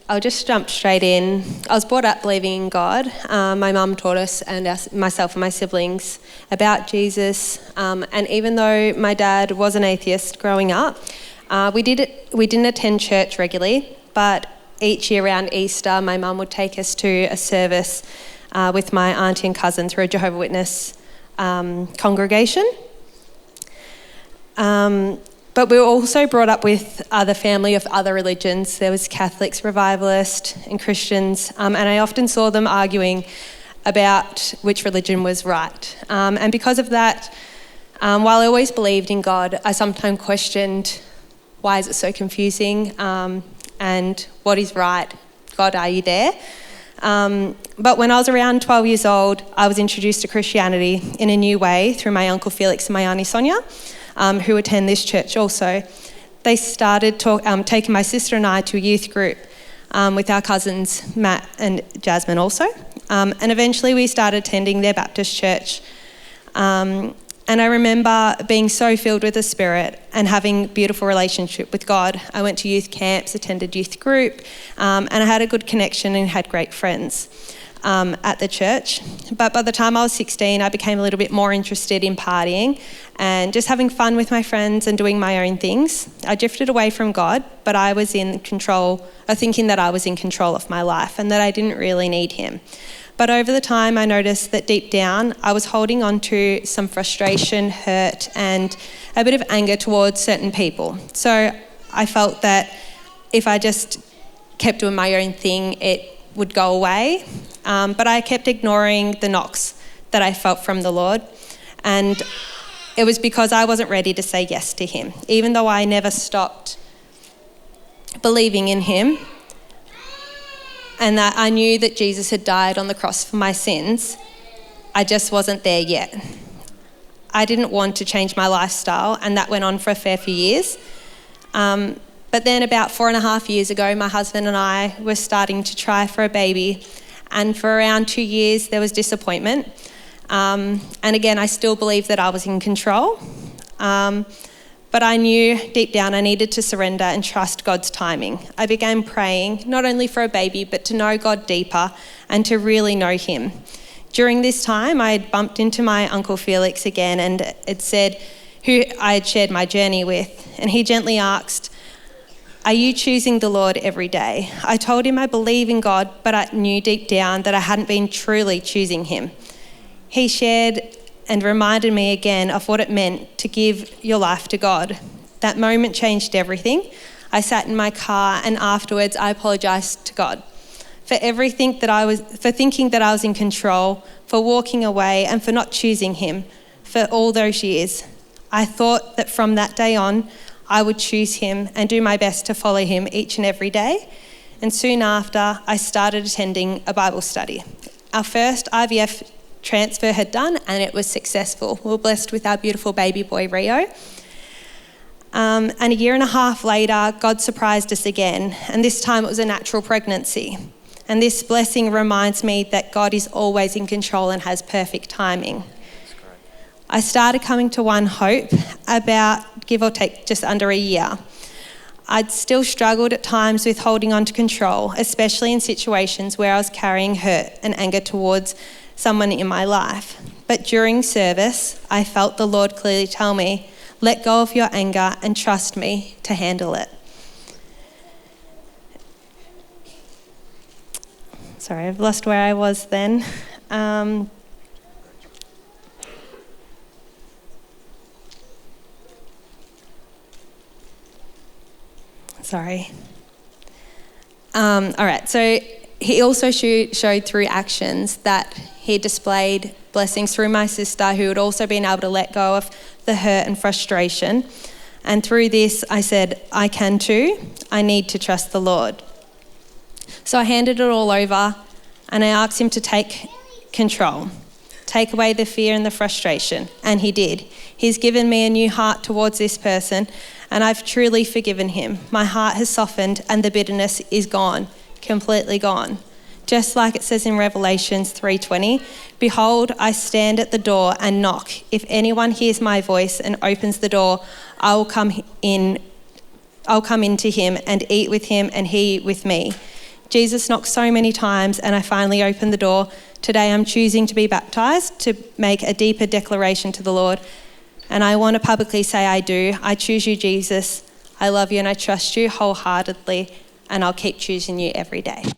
I'll just jump straight in. I was brought up believing in God. My mum taught us, and myself and my siblings, about Jesus. And even though my dad was an atheist growing up, we didn't attend church regularly, but each year around Easter, my mum would take us to a service with my auntie and cousin through a Jehovah's Witness congregation. But we were also brought up with other family of other religions. There was Catholics, Revivalists and Christians, and I often saw them arguing about which religion was right. And because of that, while I always believed in God, I sometimes questioned, why is it so confusing? And what is right? God, are you there? But when I was around 12 years old, I was introduced to Christianity in a new way through my Uncle Felix and my Auntie Sonia, who attend this church also. They started taking my sister and I to a youth group with our cousins Matt and Jasmine also. And eventually we started attending their Baptist church. And I remember being so filled with the Spirit and having a beautiful relationship with God. I went to youth camps, attended youth group, and I had a good connection and had great friends at the church. But by the time I was 16, I became a little bit more interested in partying and just having fun with my friends and doing my own things. I drifted away from God, but I was in control, thinking that I was in control of my life and that I didn't really need Him. But over the time, I noticed that deep down, I was holding on to some frustration, hurt, and a bit of anger towards certain people. So I felt that if I just kept doing my own thing, it would go away. But I kept ignoring the knocks that I felt from the Lord. And it was because I wasn't ready to say yes to Him. Even though I never stopped believing in Him, and that I knew that Jesus had died on the cross for my sins, I just wasn't there yet. I didn't want to change my lifestyle, and that went on for a fair few years. But then about 4.5 years ago, my husband and I were starting to try for a baby, and for around 2 years there was disappointment. And again, I still believed that I was in control. But I knew deep down I needed to surrender and trust God's timing. I began praying, not only for a baby, but to know God deeper and to really know Him. During this time, I had bumped into my Uncle Felix again, and it said who I had shared my journey with. And he gently asked, "Are you choosing the Lord every day?" I told him I believe in God, but I knew deep down that I hadn't been truly choosing Him. He shared and reminded me again of what it meant to give your life to God. That moment changed everything. I sat in my car, and afterwards I apologised to God for thinking that I was in control, for walking away and for not choosing Him for all those years. I thought that from that day on, I would choose Him and do my best to follow Him each and every day. And soon after, I started attending a Bible study. Our first IVF transfer had done, and it was successful. We were blessed with our beautiful baby boy, Rio. And 1.5 years later, God surprised us again, and this time it was a natural pregnancy. And this blessing reminds me that God is always in control and has perfect timing. I started coming to One Hope about, give or take, just under a year. I'd still struggled at times with holding on to control, especially in situations where I was carrying hurt and anger towards someone in my life. But during service, I felt the Lord clearly tell me, let go of your anger and trust me to handle it. Sorry, I've lost where I was then. Sorry. All right, so He also showed through actions that He displayed blessings through my sister, who had also been able to let go of the hurt and frustration. And through this, I said, I can too. I need to trust the Lord. So I handed it all over, and I asked Him to take control, take away the fear and the frustration. And He did. He's given me a new heart towards this person, and I've truly forgiven him. My heart has softened, and the bitterness is gone. Completely gone. Just like it says in Revelations 3:20, behold, I stand at the door and knock. If anyone hears my voice and opens the door, I will come in I'll come into him and eat with him and he with me. Jesus knocked so many times and I finally opened the door. Today I'm choosing to be baptised to make a deeper declaration to the Lord. And I want to publicly say I do. I choose you, Jesus. I love you and I trust you wholeheartedly, and I'll keep choosing you every day.